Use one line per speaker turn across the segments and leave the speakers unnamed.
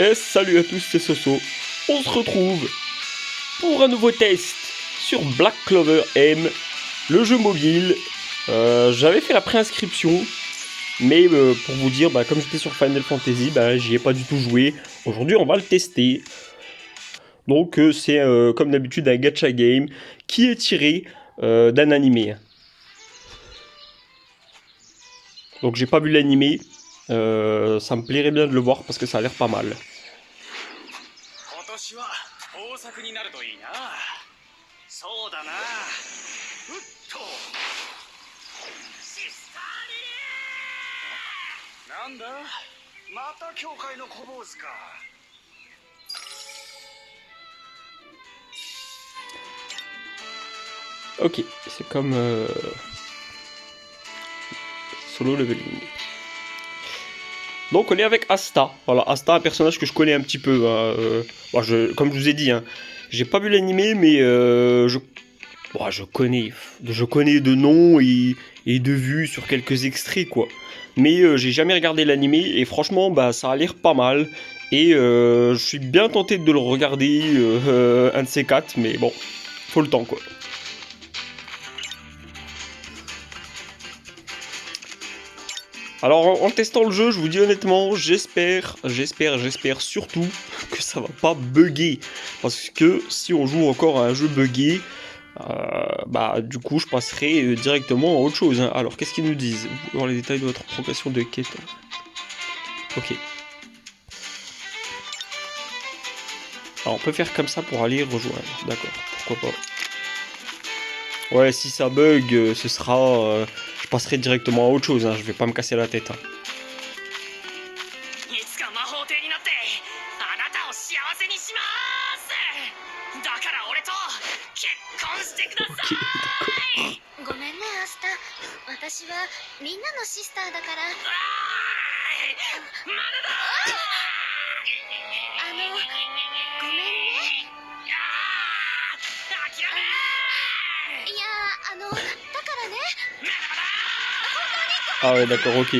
Et salut à tous, c'est Soso. On se retrouve pour un nouveau test sur Black Clover M, le jeu mobile. J'avais fait la préinscription, mais pour vous dire, comme j'étais sur Final Fantasy, j'y ai pas du tout joué. Aujourd'hui, on va le tester. Donc, c'est comme d'habitude un gacha game qui est tiré d'un animé. Donc, j'ai pas vu l'animé. Ça me plairait bien de le voir parce que ça a l'air pas mal. Ok, c'est comme Solo Leveling. Donc on est avec Asta. Voilà, Asta, un personnage que je connais un petit peu. Comme je vous ai dit, hein, j'ai pas vu l'animé, mais je connais de nom et de vue sur quelques extraits, quoi. Mais j'ai jamais regardé l'animé et franchement, ça a l'air pas mal. Et je suis bien tenté de le regarder, un de ces quatre, mais bon, faut le temps, quoi. Alors en testant le jeu, je vous dis honnêtement, j'espère surtout que ça va pas bugger. Parce que si on joue encore à un jeu buggé, du coup je passerai directement à autre chose. Hein. Alors qu'est-ce qu'ils nous disent? Voir les détails de votre progression de quête. Ok. Alors on peut faire comme ça pour aller rejoindre. D'accord, pourquoi pas. Ouais, si ça bug, ce sera... je passerai directement à autre chose, hein. Je vais pas me casser la tête. Hein. Ok, d'accord.
ごめんね、アスタ。私はみんなのシスターだから。ごめんね。いや、だからね。
Ah ouais, d'accord, ok.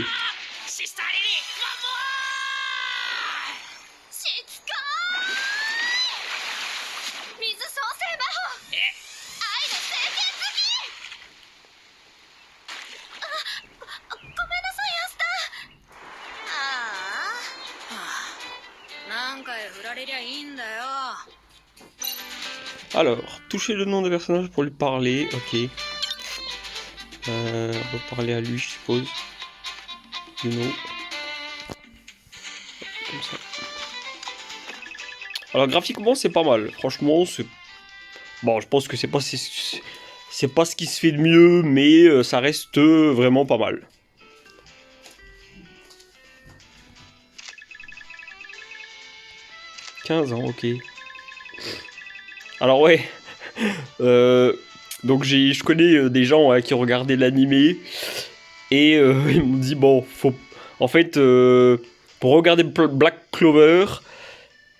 Alors, toucher le nom de personnage pour lui parler, ok. On va parler à lui, je suppose. You know. Comme ça. Alors, graphiquement, c'est pas mal. Franchement, c'est... Bon, je pense que c'est pas ce qui se fait de mieux, mais ça reste vraiment pas mal. « 15 ans, ok. » Alors ouais, donc je connais des gens qui regardaient l'animé et ils m'ont dit bon, en fait, pour regarder Black Clover,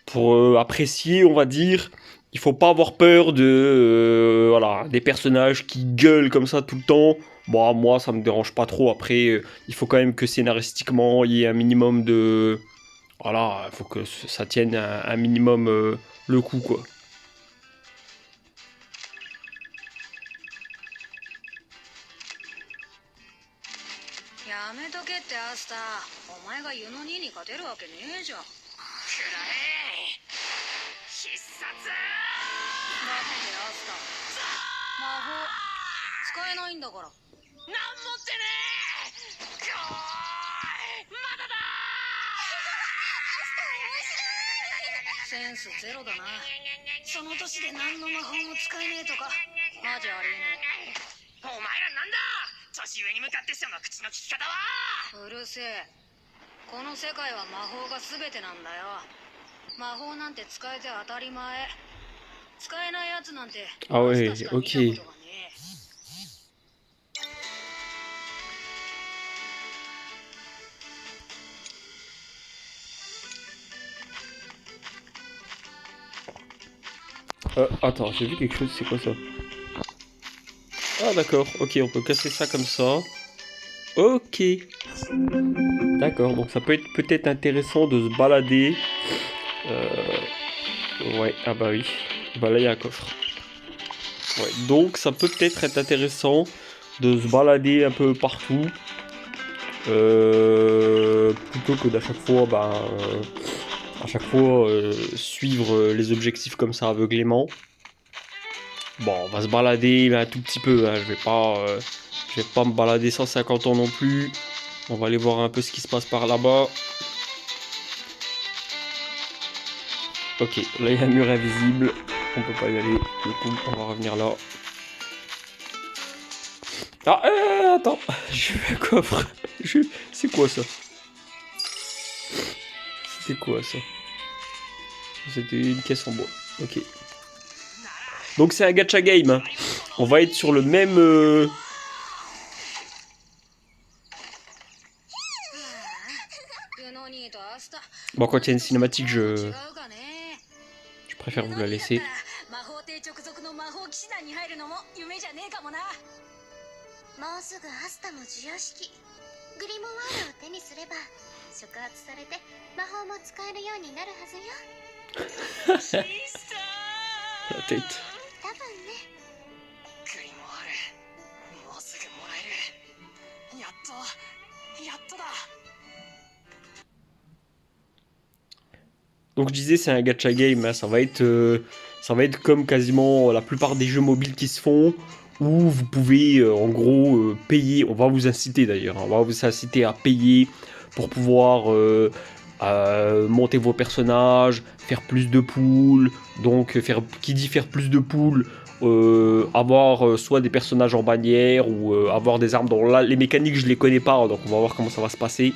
pour apprécier, on va dire, il faut pas avoir peur de des personnages qui gueulent comme ça tout le temps. Bon, moi ça me dérange pas trop. Après, il faut quand même que scénaristiquement il y ait un minimum de il faut que ça tienne un minimum le coup, quoi. Ah ouais, ok. Attends, j'ai vu quelque chose, c'est quoi ça? Ah d'accord, ok, on peut casser ça comme ça. Ok. D'accord, donc ça peut être intéressant de se balader Ouais, ah bah oui. Bah là, il y a un coffre. Ouais, donc ça peut peut-être être intéressant de se balader un peu partout. Plutôt que d'à chaque fois, suivre les objectifs comme ça aveuglément. Bon, on va se balader un tout petit peu, hein. Je vais pas me balader 150 ans non plus. On va aller voir un peu ce qui se passe par là-bas. Ok, là il y a un mur invisible. On peut pas y aller. Du coup, on va revenir là. Ah, attends, j'ai vu un coffre. C'est quoi ça? C'était quoi ça? C'était une caisse en bois. Ok. Donc c'est un gacha game, hein. On va être sur le même... Bon, quand il y a une cinématique, je préfère vous la laisser.
もうすぐアスタの授与式グリモワールを手にすれば触発されて魔法も使えるようになるはずよ
La tête.
多分ね
グリモワールもうすぐもらえるやっとだ
Donc je disais, c'est un gacha game, hein. Ça va être comme quasiment la plupart des jeux mobiles qui se font, où vous pouvez en gros payer. On va vous inciter d'ailleurs, hein. On va vous inciter à payer pour pouvoir monter vos personnages, faire plus de poules. Donc qui dit faire plus de poules, avoir soit des personnages en bannière ou avoir des armes. Donc là, les mécaniques je les connais pas, donc on va voir comment ça va se passer.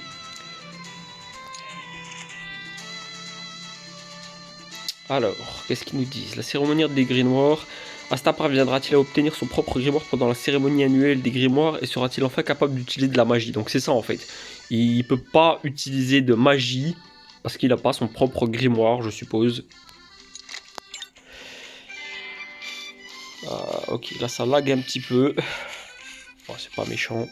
Alors, qu'est-ce qu'ils nous disent? La cérémonie des grimoires. Asta parviendra-t-il à obtenir son propre grimoire pendant la cérémonie annuelle des grimoires et sera-t-il enfin capable d'utiliser de la magie? Donc c'est ça en fait. Il peut pas utiliser de magie parce qu'il n'a pas son propre grimoire, je suppose. Ok, là ça lag un petit peu. Bon, c'est pas méchant.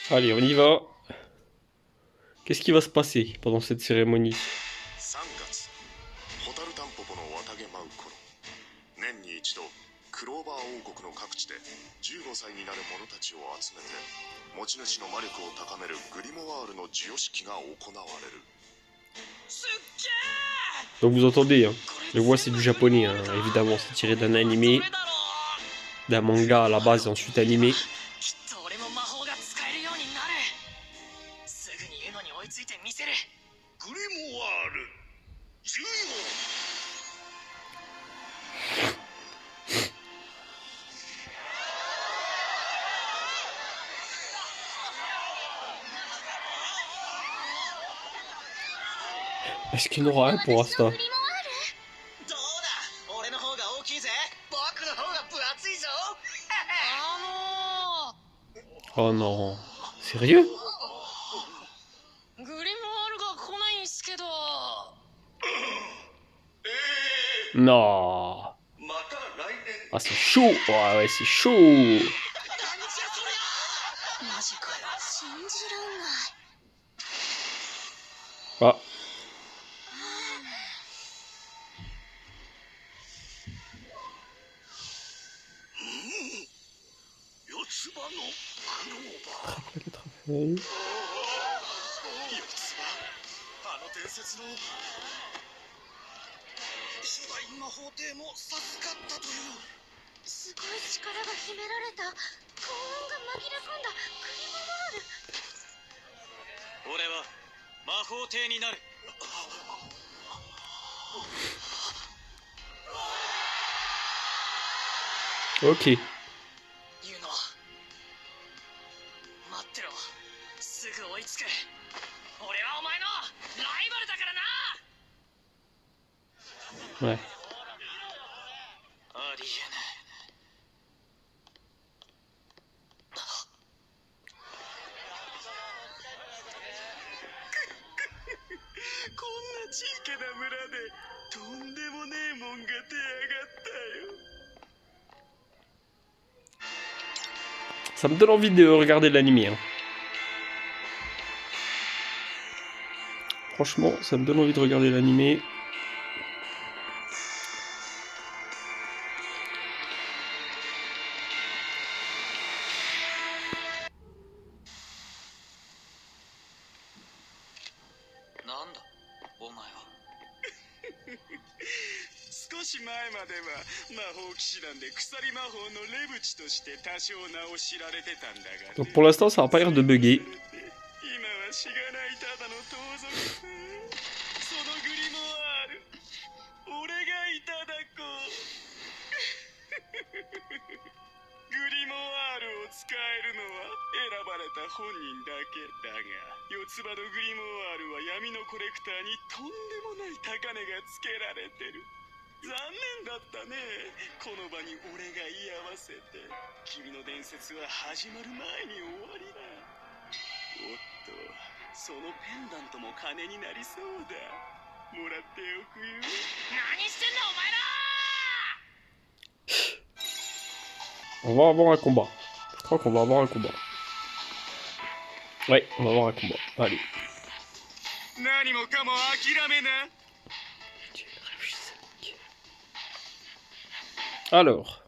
Allez, on y va. Qu'est-ce qui va se passer pendant cette cérémonie?
3月ホタルタンポポの綿毛舞う頃年に一度クローバー王国の各地で15歳になる者たちを集めて持ち主の魔力を高めるグリモワールの授与式が行われる。
Donc vous entendez, hein. Les voix c'est du japonais, hein. Évidemment c'est tiré d'un animé, d'un manga à la base et ensuite animé.
きっと俺も魔法が使えるようになるすぐにユノに追いついてみせる
グリモワール授与
Est-ce qu'il y en aura un pour Asta?
どうだ俺の方が大きいぜ僕の方が分厚いぞ
Oh non. Sérieux?
グリモワールが来ないんすけど
Non.
また来年
Ah c'est chaud. Ouais, c'est chaud.
なんじゃそりゃマジかよ
信じらんない
Ah.
四つ葉のクローバー
Ouais.
四つ葉あの伝説の初代魔法帝も授かったという
すごい力が秘められた幸運が紛れ込んだグリモワール
俺は魔法帝になる。
Ok.
ユノ、待ってろ。すぐ追いつく。俺はお前のライバルだからな。
Ouais.
ありえない。こんなちいけな村でとんでもねえもんが出やがったよ。
Ça me donne envie de regarder l'animé. Hein. Franchement, ça me donne envie de regarder l'animé.
Nanda, お前は。少し前までは魔法騎士団で鎖魔法のレブチとして多少名を知られてたんだが、
Donc pour l'instant, ça va pas l'air de bugger.
今はしがないただの盗賊。そのグリモワール、俺がいただこう。グリモワールを使えるのは選ばれた本人だけだが、四つ葉のグリモワールは闇のコレクターにとんでもない高値がつけられてる。残念だったね。この場に俺が居合わせて、君の伝説は始まる前に終わりだ。おっと、そのペンダントも金になりそうだ。もらっておくよ。何してんだお前ら。
On va avoir un combat. Je crois qu'on va avoir un combat. Ouais, on va avoir un combat. Allez.
何もかも諦めな。
Alors.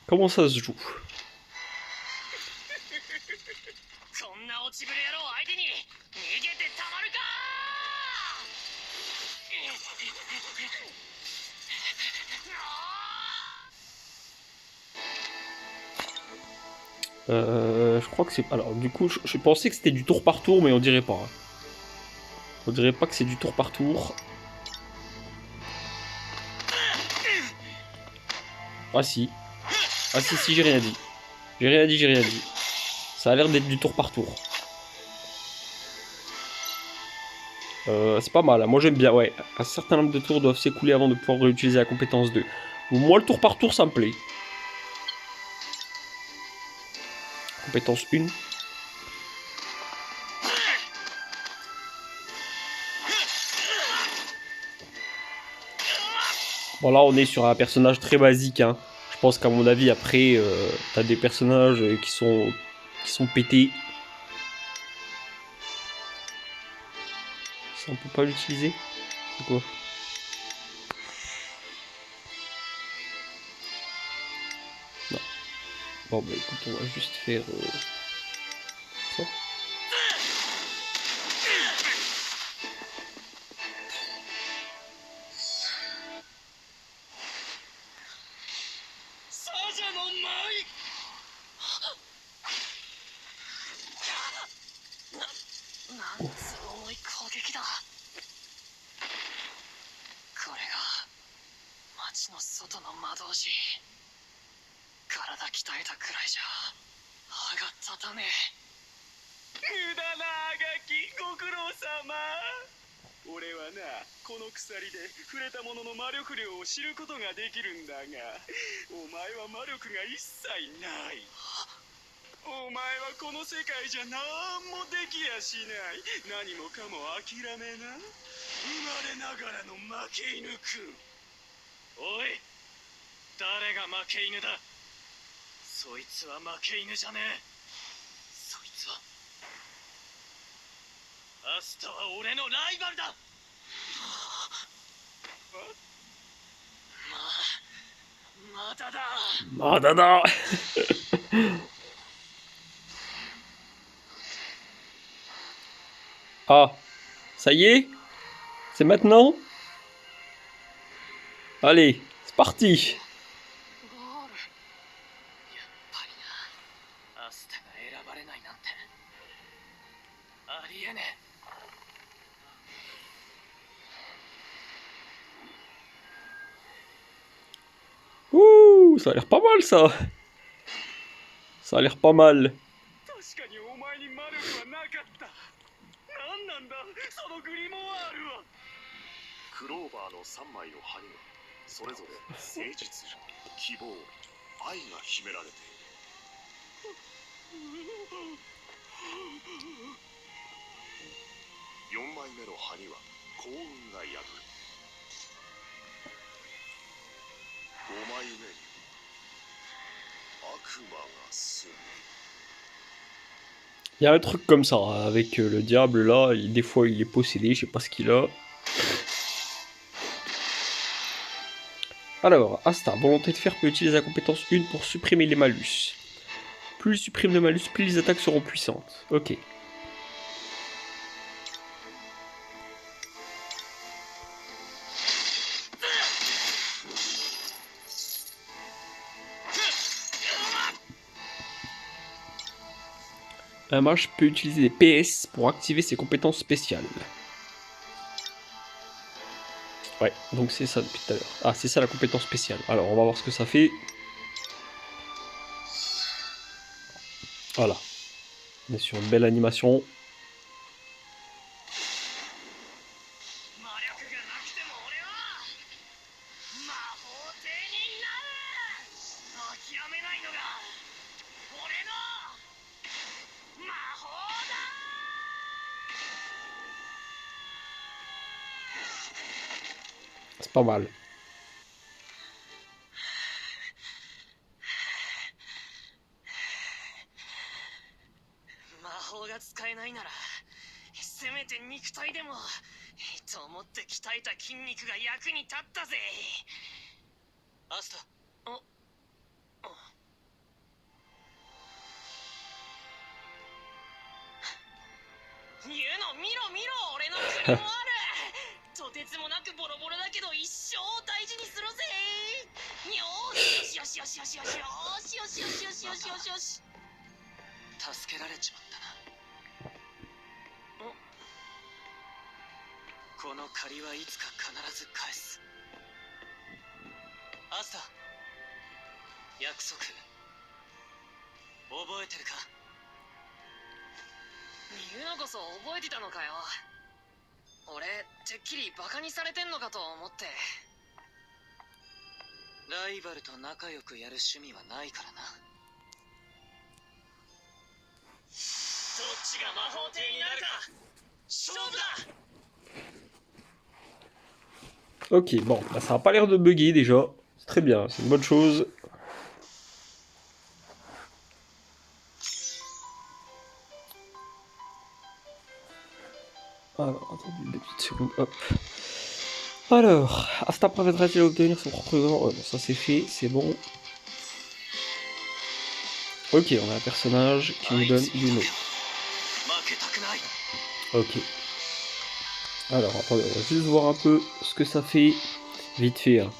Comment ça se joue?
こんな落ちぶれ野郎相手に逃げてたまるか。
Je crois que c'est... Alors, du coup, je pensais que c'était du tour par tour, mais on dirait pas. Hein. On dirait pas que c'est du tour par tour. Ah si. Ah si, j'ai rien dit. J'ai rien dit, j'ai rien dit. Ça a l'air d'être du tour par tour. C'est pas mal, hein. Moi j'aime bien, ouais. Un certain nombre de tours doivent s'écouler avant de pouvoir réutiliser la compétence 2. Moi, le tour par tour, ça me plaît. Compétence 1. Bon là on est sur un personnage très basique hein. Je pense qu'à mon avis après t'as des personnages qui sont pétés. Ça on peut pas l'utiliser. C'est quoi? Non. Bon bah écoute on va juste faire ça. Madada. Ah, ça y est? C'est maintenant? Allez, c'est parti. ça a l'air pas mal ça. Ça a l'air pas mal.
確かにお前に魔力はなかった。何なんだそのグリモワールは。
クローバーの3枚の葉にはそれぞれ誠実、希望、愛が秘められている。4枚目の葉には幸運が宿る。5枚目に悪魔が住む。
Il y a un truc comme ça avec le diable là. Des fois il est possédé, je sais pas ce qu'il a. Alors, Asta, volonté de fer peut utiliser la compétence 1 pour supprimer les malus. Plus il supprime le malus, plus les attaques seront puissantes. Ok. Un mage peut utiliser des PS pour activer ses compétences spéciales. Ouais, donc c'est ça depuis tout à l'heure. Ah, c'est ça la compétence spéciale. Alors, on va voir ce que ça fait. Voilà. On est sur une belle animation. C'est pas mal.
魔法が使えないならせめて肉体でもと思って鍛えた筋肉が役に立ったぜ。アスタ、ユノ見ろ見ろ俺のグリモワールとてつもなくボロボロだけど一生大事にするぜ。よしよしよしよしよしよしよしよしよしよしよし。助けられちまったな。この借りはいつか必ず返す。アスタ、約束覚えてるか？ユノこそ覚えてたのかよ。俺てっきりバカにされてんのかと思って。ライバルと仲良くやる趣味はないからな。どっちが魔法帝になるか勝負だ。
Ok, bon, bah, ça a pas l'air de bugger déjà. C'est très bien, c'est une bonne chose. Alors, attendez une petite seconde, hop. Alors, Asta permettra-t-il d'obtenir son propre... Oh, ça c'est fait, c'est bon. Ok, on a un personnage qui nous donne Yuno. Ok. Alors, attendez, on va juste voir un peu ce que ça fait. Vite fait. Hein.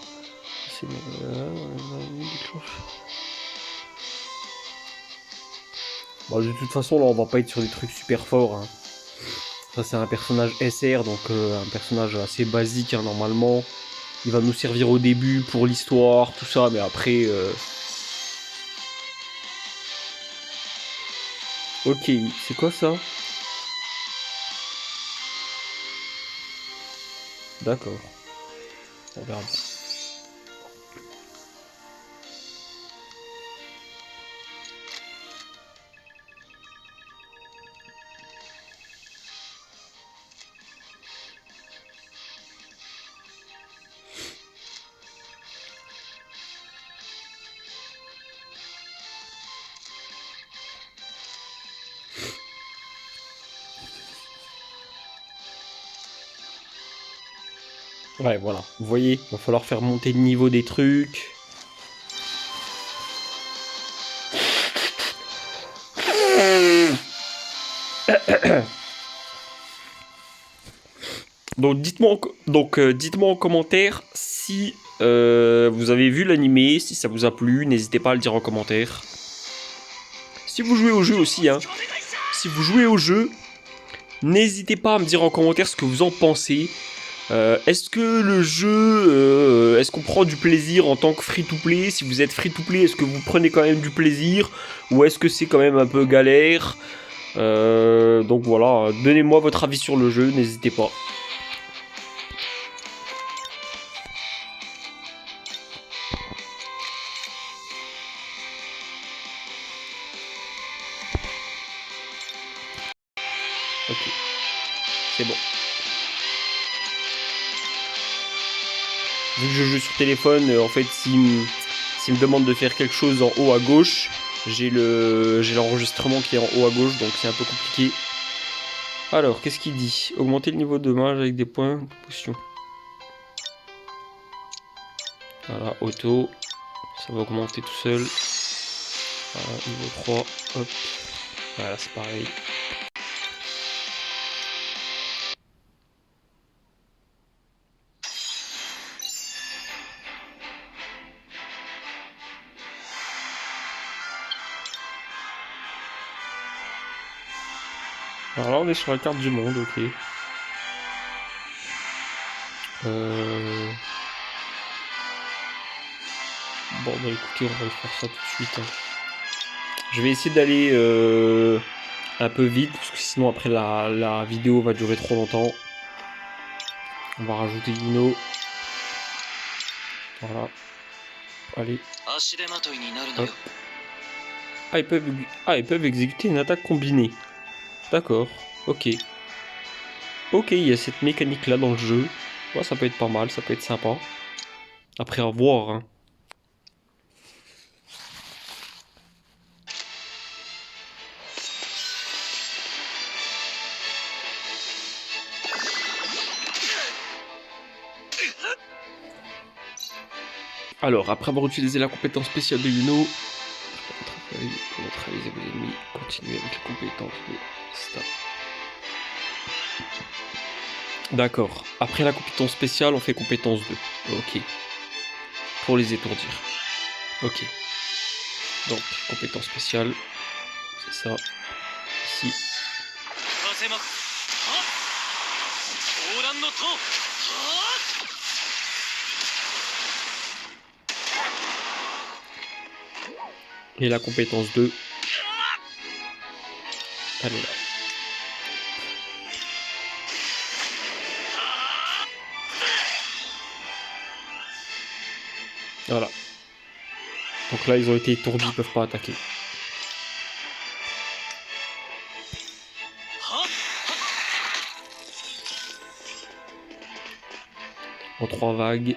Bon, de toute façon, là, on va pas être sur des trucs super forts. Hein. Ça, c'est un personnage SR, donc un personnage assez basique, hein, normalement. Il va nous servir au début pour l'histoire, tout ça, mais après... Ok, c'est quoi ça? D'accord. On verra bien. Ouais, voilà. Vous voyez, il va falloir faire monter le niveau des trucs. Donc dites-moi en commentaire si vous avez vu l'animé, si ça vous a plu, n'hésitez pas à le dire en commentaire. Si vous jouez au jeu aussi, hein. Si vous jouez au jeu, n'hésitez pas à me dire en commentaire ce que vous en pensez. Est-ce que le jeu, est-ce qu'on prend du plaisir en tant que free-to-play? Si vous êtes free-to-play, est-ce que vous prenez quand même du plaisir? Ou est-ce que c'est quand même un peu galère? Donc voilà, donnez-moi votre avis sur le jeu, n'hésitez pas. Ok, c'est bon. Vu que je joue sur téléphone, en fait, s'il me demande de faire quelque chose en haut à gauche, j'ai l'enregistrement qui est en haut à gauche, donc c'est un peu compliqué. Alors, qu'est-ce qu'il dit? Augmenter le niveau de dommage avec des points de potion. Voilà, auto. Ça va augmenter tout seul. Voilà, niveau 3. Hop. Voilà, c'est pareil. Alors là, on est sur la carte du monde, ok. Bon, bah écoutez, on va faire ça tout de suite. Hein. Je vais essayer d'aller un peu vite, parce que sinon après la vidéo va durer trop longtemps. On va rajouter Dino. Voilà. Allez. Hop. Ah, ils peuvent exécuter une attaque combinée. D'accord. Ok. Ok, il y a cette mécanique là dans le jeu. Ouais, ça peut être pas mal, ça peut être sympa. Après, à voir. Hein. Alors, après avoir utilisé la compétence spéciale de Yuno, pour neutraliser vos ennemis, continuez avec la compétence de Star. D'accord. Après la compétence spéciale, on fait compétence 2. Ok. Pour les étourdir. Ok. Donc, compétence spéciale. C'est ça. Ici. Et la compétence 2. Elle est là. Voilà. Donc là, ils ont été étourdis, ils peuvent pas attaquer. En 3 vagues.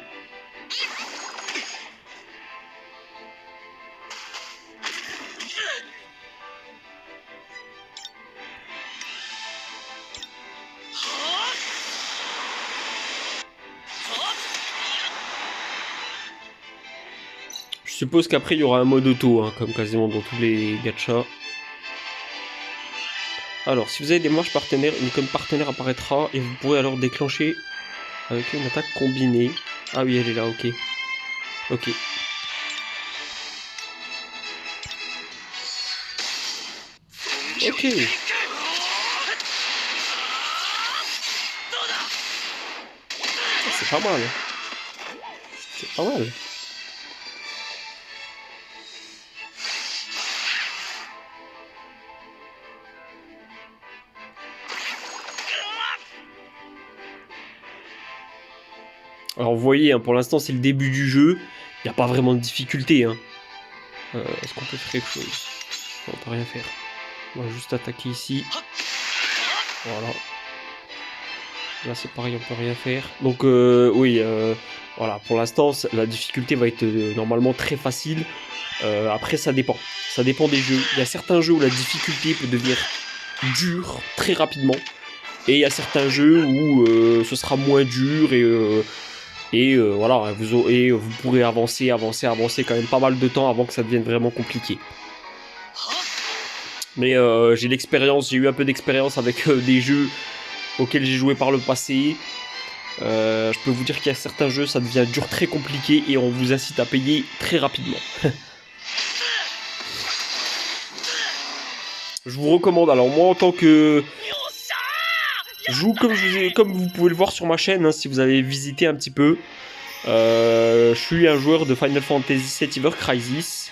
Je suppose qu'après il y aura un mode auto, hein, comme quasiment dans tous les gachas. Alors, si vous avez des marches partenaires, une icône partenaire apparaîtra et vous pourrez alors déclencher avec une attaque combinée. Ah oui, elle est là, ok. Ok. Ok. C'est pas mal. C'est pas mal. Alors vous voyez, hein, pour l'instant c'est le début du jeu, il n'y a pas vraiment de difficulté. Hein. Est-ce qu'on peut faire quelque chose? On peut rien faire. On va juste attaquer ici. Voilà. Là c'est pareil, on peut rien faire. Donc oui, voilà, pour l'instant la difficulté va être normalement très facile. Après ça dépend. Ça dépend des jeux. Il y a certains jeux où la difficulté peut devenir dure très rapidement. Et il y a certains jeux où ce sera moins dur et voilà, vous pourrez avancer quand même pas mal de temps avant que ça devienne vraiment compliqué. Mais j'ai eu un peu d'expérience avec des jeux auxquels j'ai joué par le passé. Je peux vous dire qu'il y a certains jeux, ça devient dur, très compliqué et on vous incite à payer très rapidement. Je vous recommande, alors moi en tant que Je joue comme vous pouvez le voir sur ma chaîne, hein, si vous avez visité un petit peu. Je suis un joueur de Final Fantasy VII Ever Crisis.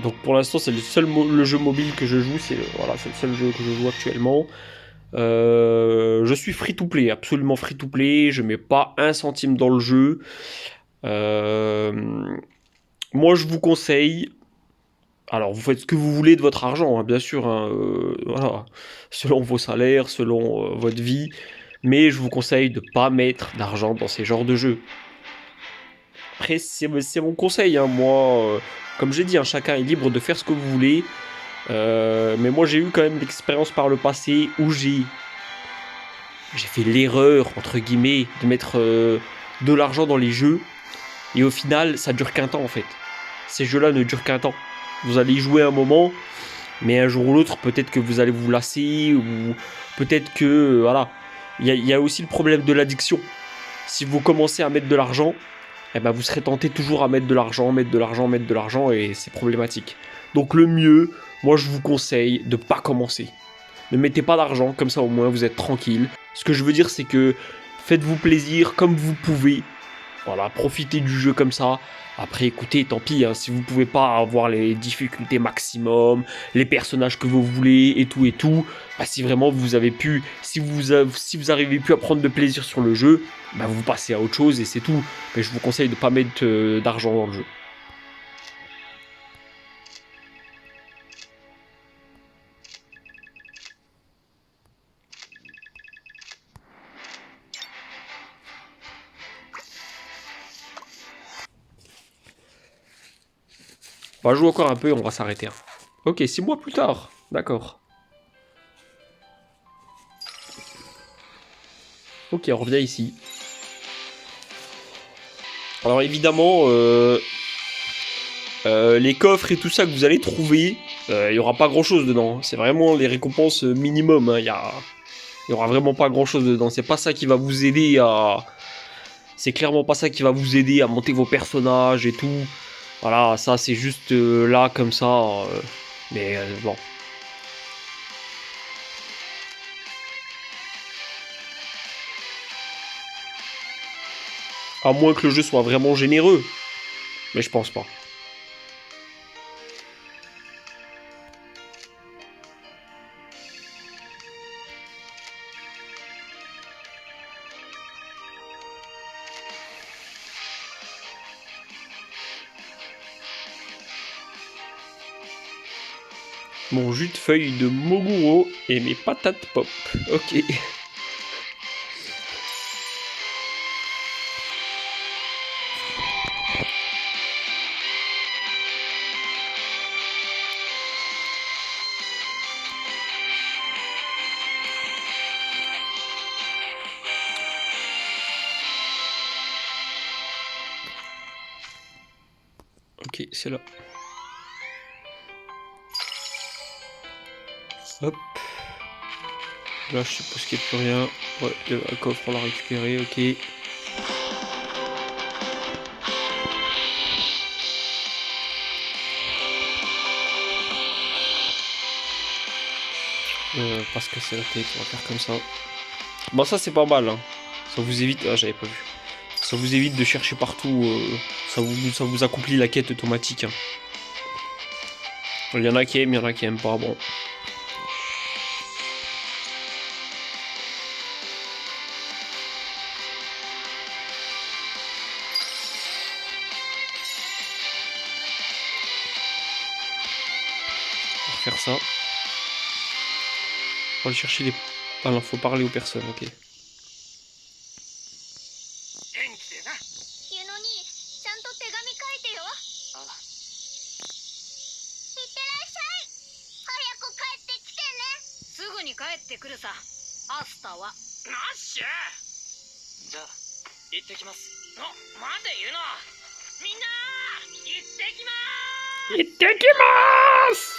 Donc pour l'instant c'est le jeu mobile que je joue, c'est le seul jeu que je joue actuellement. Je suis free to play, absolument free to play, je mets pas un centime dans le jeu. Moi je vous conseille, alors vous faites ce que vous voulez de votre argent, hein, bien sûr, hein, voilà, selon vos salaires, selon votre vie, mais je vous conseille de pas mettre d'argent dans ces genres de jeux. Après c'est mon conseil, hein, moi, comme j'ai dit, hein, chacun est libre de faire ce que vous voulez. Mais moi j'ai eu quand même l'expérience par le passé où j'ai fait l'erreur entre guillemets de mettre de l'argent dans les jeux et au final ça dure qu'un temps en fait. Ces jeux-là ne durent qu'un temps. Vous allez y jouer un moment, mais un jour ou l'autre peut-être que vous allez vous lasser ou peut-être que voilà. Il y a aussi le problème de l'addiction. Si vous commencez à mettre de l'argent, eh ben vous serez tenté toujours à mettre de l'argent et c'est problématique. Donc le mieux, moi je vous conseille de pas commencer. Ne mettez pas d'argent, comme ça au moins vous êtes tranquille. Ce que je veux dire c'est que faites-vous plaisir comme vous pouvez. Voilà, profitez du jeu comme ça. Après écoutez, tant pis, hein, si vous pouvez pas avoir les difficultés maximum, les personnages que vous voulez et tout, bah, si vraiment vous avez pu, si vous arrivez plus à prendre de plaisir sur le jeu, bah, vous passez à autre chose et c'est tout. Mais je vous conseille de pas mettre d'argent dans le jeu. On va jouer encore un peu et on va s'arrêter. Hein. Ok, 6 mois plus tard. D'accord. Ok, on revient ici. Alors évidemment, les coffres et tout ça que vous allez trouver, il n'y aura pas grand chose dedans. C'est vraiment les récompenses minimum. Hein. Il y aura vraiment pas grand chose dedans. C'est pas ça qui va vous aider à... C'est clairement pas ça qui va vous aider à monter vos personnages et tout. Voilà, ça c'est juste là comme ça. Mais bon. À moins que le jeu soit vraiment généreux. Mais je pense pas. Mon jus de feuille de Moguro et mes patates pop. Ok. Ok, c'est là. Hop. Là, je suppose qu'il n'y a plus rien. Ouais, le coffre, on l'a récupéré, ok. Parce que c'est la tête, on va faire comme ça. Bon, ça, c'est pas mal. Hein. Ça vous évite... Ah, j'avais pas vu. Ça vous évite de chercher partout. Ça vous accomplit la quête automatique. Hein. Il y en a qui aiment, il y en a qui aiment pas. Bon. On va faire ça. On va aller chercher les... Ah non, faut parler aux personnes, ok.
ユノ兄ちゃんと手紙書いてよ。
あ
いってらっしゃい。早く帰ってきてね。
すぐに帰ってくるさ。アスタは。
なっしゃじゃあ行ってきます。待てユノみんな行ってきまーす。
行ってきます。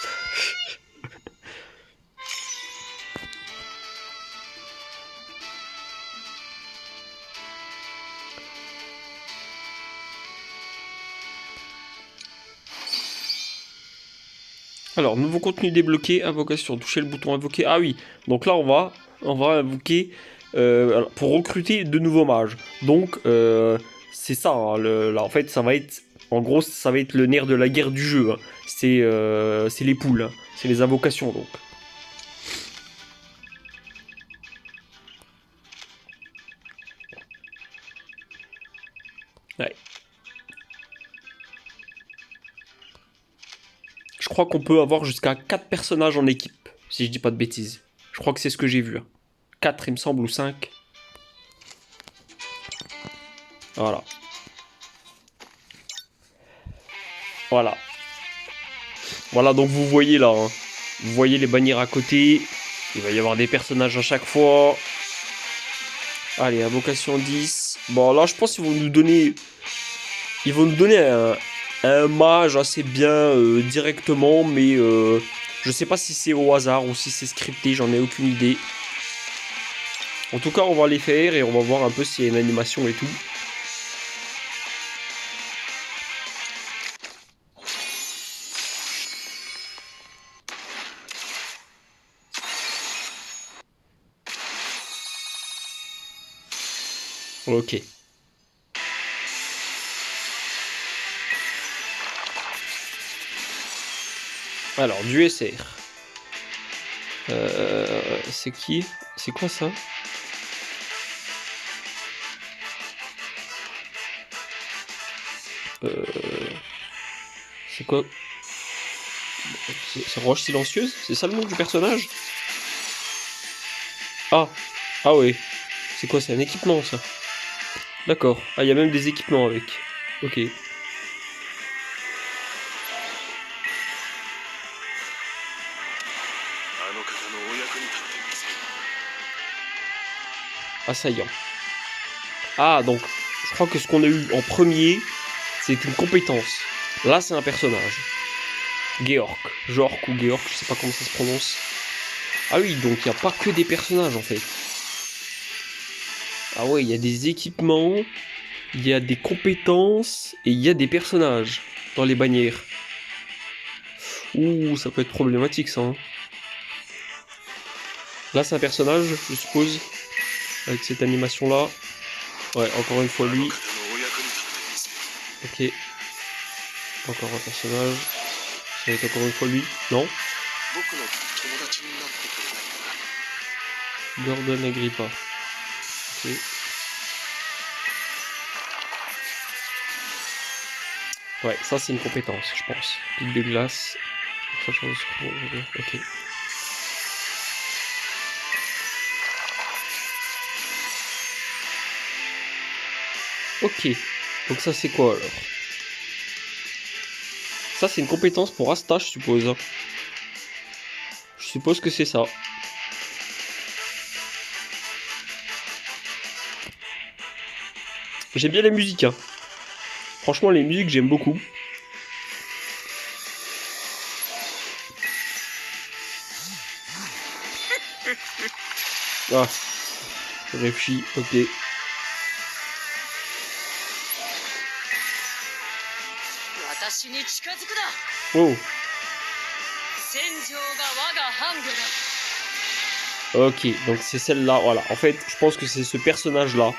Alors, nouveau contenu débloqué, invocation, toucher le bouton invoquer. Ah oui, donc là on va invoquer pour recruter de nouveaux mages. Donc, c'est ça, hein, là, en fait, ça va être... En gros, ça va être le nerf de la guerre du jeu. Hein. C'est les poules, hein. C'est les invocations, donc. Ouais. Je crois qu'on peut avoir jusqu'à 4 personnages en équipe, si je dis pas de bêtises. Je crois que c'est ce que j'ai vu. Hein. 4, il me semble, ou 5. Voilà. Voilà. Voilà, donc vous voyez là. Hein. Vous voyez les bannières à côté. Il va y avoir des personnages à chaque fois. Allez, invocation 10. Bon, là, je pense qu'ils vont nous donner... Ils vont nous donner un mage assez bien directement, mais je sais pas si c'est au hasard ou si c'est scripté, j'en ai aucune idée. En tout cas, on va les faire et on va voir un peu s'il y a une animation et tout. Ok. Alors, du SR. C'est qui? C'est quoi ça? C'est quoi? C'est Roche Silencieuse? C'est ça le nom du personnage? Ah! Ah ouais. C'est quoi? C'est un équipement ça? D'accord. Ah, il y a même des équipements avec. Ok. Assaillant. Ah, donc, je crois que ce qu'on a eu en premier, c'est une compétence. Là, c'est un personnage. Georg. Jork ou Georg, je sais pas comment ça se prononce. Ah oui, donc il n'y a pas que des personnages en fait. Ah ouais, il y a des équipements, il y a des compétences et il y a des personnages dans les bannières. Ouh, ça peut être problématique ça. Hein. Là, c'est un personnage, je suppose, avec cette animation là. Ouais, encore une fois lui. Ok. Encore un personnage. Ça va être encore une fois lui. Non. Gordon Agrippa. Ok. Ouais, ça c'est une compétence, je pense. Pic de glace. Ok. Ok. Donc ça c'est quoi alors? Ça c'est une compétence pour Asta, je suppose. Je suppose que c'est ça. J'aime bien la musique. Hein. Franchement, les musiques, j'aime beaucoup. Ah, je réfléchis, ok. Oh. Ok, donc c'est celle-là, voilà. En fait, je pense que c'est ce personnage-là.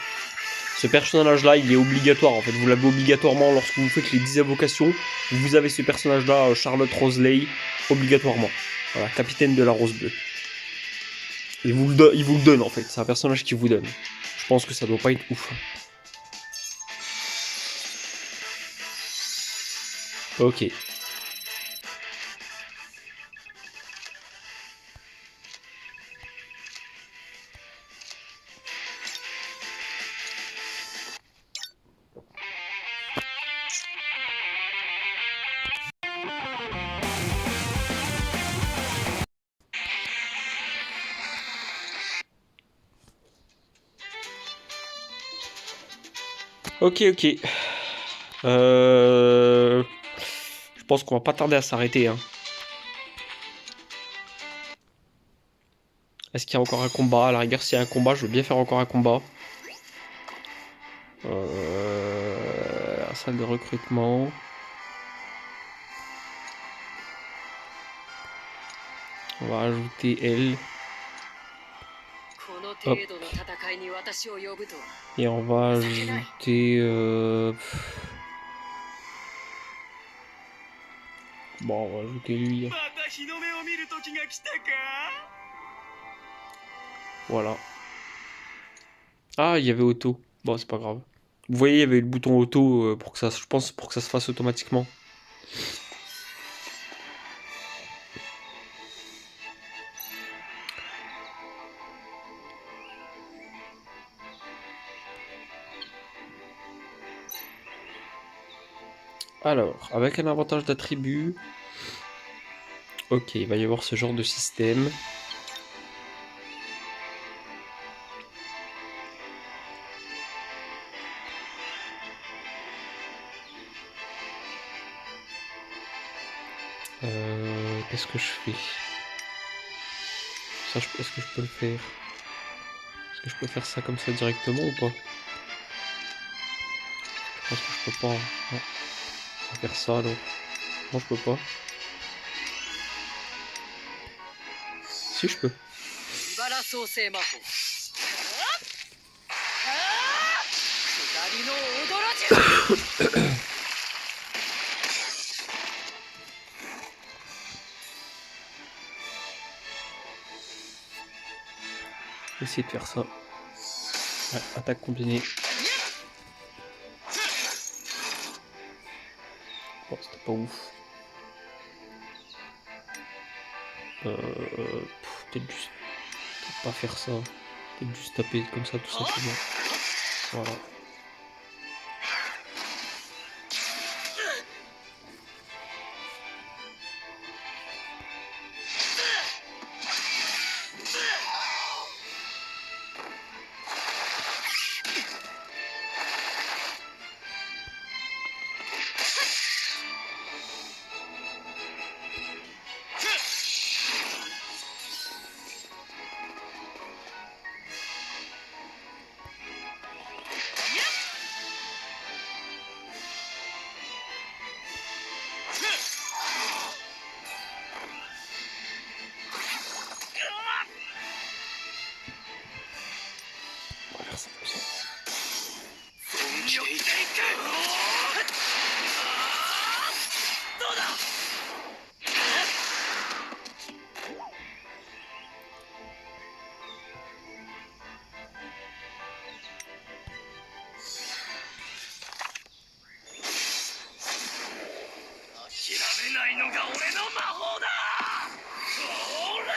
Ce personnage-là, il est obligatoire. En fait, vous l'avez obligatoirement lorsque vous faites les 10 invocations. Vous avez ce personnage-là, Charlotte Roseley, obligatoirement. Voilà, capitaine de la Rose Bleue. Il vous le donne, en fait. C'est un personnage qui vous donne. Je pense que ça doit pas être ouf. Ok. Ok, ok. Je pense qu'on va pas tarder à s'arrêter. Hein. Est-ce qu'il y a encore un combat? À la rigueur, s'il y a un combat, je veux bien faire encore un combat. La salle de recrutement. On va ajouter elle.
程度の戦いに私を呼ぶとは。
Et on va ajouter... Bon, on va ajouter lui.
また日の目を見る時が来たか。
Voilà. Ah, il y avait auto. Bon, c'est pas grave. Vous voyez, il y avait le bouton auto pour que ça, je pense, pour que ça se fasse automatiquement. Alors, avec un avantage d'attribut... Ok, il va y avoir ce genre de système. Qu'est-ce que je fais? Ça, est-ce que je peux le faire? Est-ce que je peux faire ça comme ça directement ou pas? Je pense que je peux pas. Non. On va faire ça alors. Non, je peux pas. Si, je peux.
バラ創生魔法。左の踊らじゅ。
Essayer de faire ça. Ouais, attaque combinée. Bon, c'était pas ouf. Peut-être juste... Peut-être pas faire ça. Peut-être juste taper comme ça tout simplement. Voilà. On va faire ça comme ça.
本気でいけ。どうだ。 諦めないのが俺の魔法だ。ほら。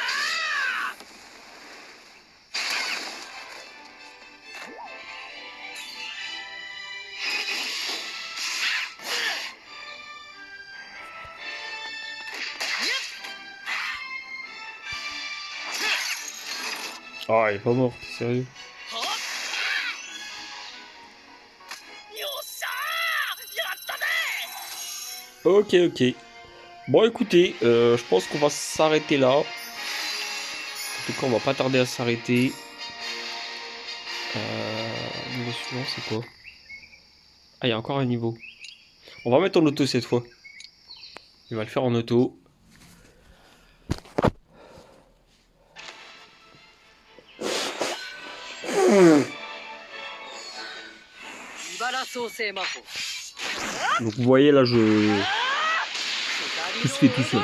Ah, il est pas mort, sérieux.
はっ。よっしゃー。やったね。
Ok, ok. Bon, écoutez, je pense qu'on va s'arrêter là. En tout cas, on va pas tarder à s'arrêter. Niveau suivant, c'est quoi? Ah, il y a encore un niveau. On va mettre en auto cette fois. Il va le faire en auto. Donc vous voyez là, tout se fait tout seul.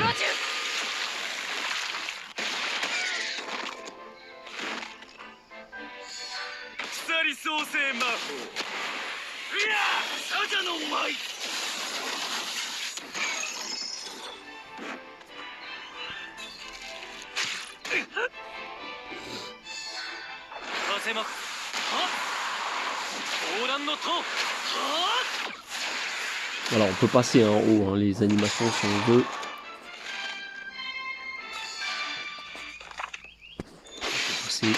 鎖創生魔法。いや、サガの舞。風魔法。はっ。オーランの塔。はっ。
Voilà, on peut passer en haut, hein, les animations si on veut. On peut passer.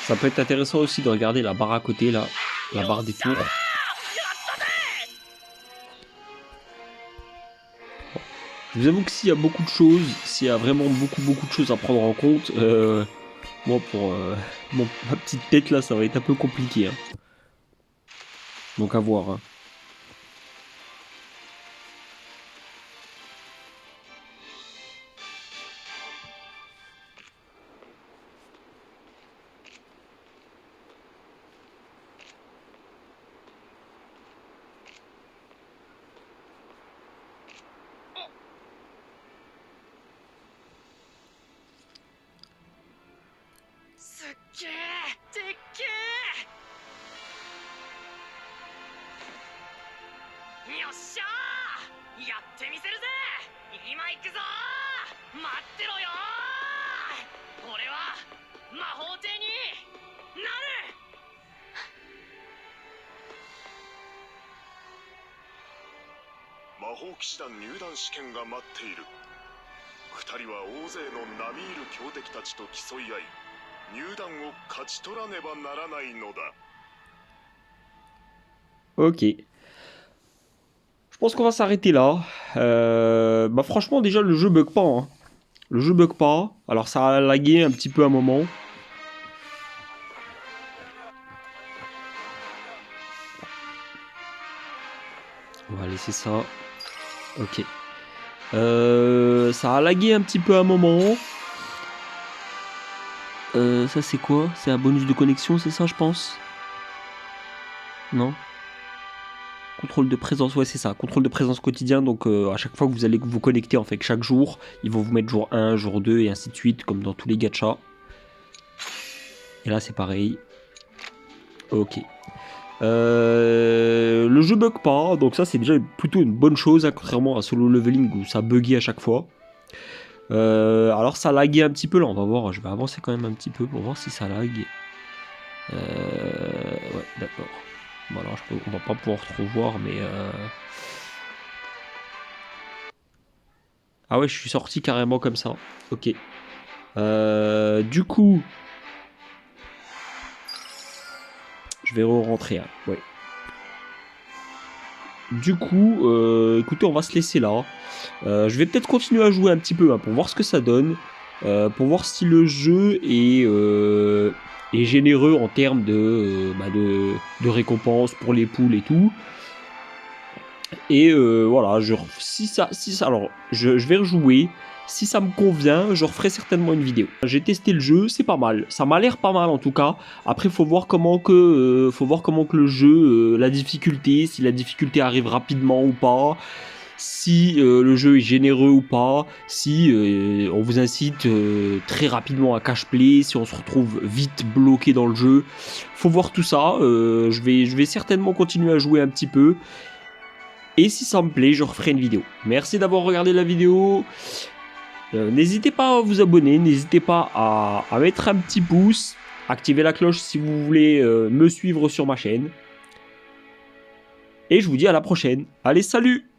Ça peut être intéressant aussi de regarder la barre à côté, là. La barre des tours. Je vous avoue que s'il y a beaucoup de choses, s'il y a vraiment beaucoup de choses à prendre en compte, moi pour ma petite tête là, ça va être un peu compliqué. Hein. Donc à voir. Hein. Ok. Je pense qu'on va s'arrêter là. Bah franchement déjà le jeu bug pas. Hein. Le jeu bug pas. Alors ça a lagué un petit peu à un moment. On va laisser ça. Ok. Ça a lagué un petit peu à un moment. Ça c'est quoi? C'est un bonus de connexion, c'est ça je pense? Non? Contrôle de présence, ouais c'est ça, contrôle de présence quotidien, donc à chaque fois que vous allez vous connecter en fait, chaque jour, ils vont vous mettre jour 1, jour 2 et ainsi de suite, comme dans tous les gachas. Et là c'est pareil. Ok. Le jeu bug pas, donc ça c'est déjà plutôt une bonne chose, hein, contrairement à Solo Leveling où ça buguait à chaque fois. Alors ça laguait un petit peu là, on va voir, je vais avancer quand même un petit peu pour voir si ça lag. Ouais, d'accord. Bon alors on va pas pouvoir trop voir mais ah ouais je suis sorti carrément comme ça. Ok. Du coup je vais re-rentrer. Hein. Ouais. Du coup écoutez on va se laisser là. Je vais peut-être continuer à jouer un petit peu hein, pour voir ce que ça donne. Pour voir si le jeu est généreux en termes de récompenses pour les poules et tout. Et voilà, alors je vais rejouer. Si ça me convient, je referai certainement une vidéo. J'ai testé le jeu, c'est pas mal. Ça m'a l'air pas mal en tout cas. Après, faut voir comment que le jeu, la difficulté, si la difficulté arrive rapidement ou pas. Si le jeu est généreux ou pas, si on vous incite très rapidement à cash play, si on se retrouve vite bloqué dans le jeu, faut voir tout ça. Je vais certainement continuer à jouer un petit peu. Et si ça me plaît, je referai une vidéo. Merci d'avoir regardé la vidéo. N'hésitez pas à vous abonner, n'hésitez pas à mettre un petit pouce, activer la cloche si vous voulez me suivre sur ma chaîne. Et je vous dis à la prochaine. Allez, salut!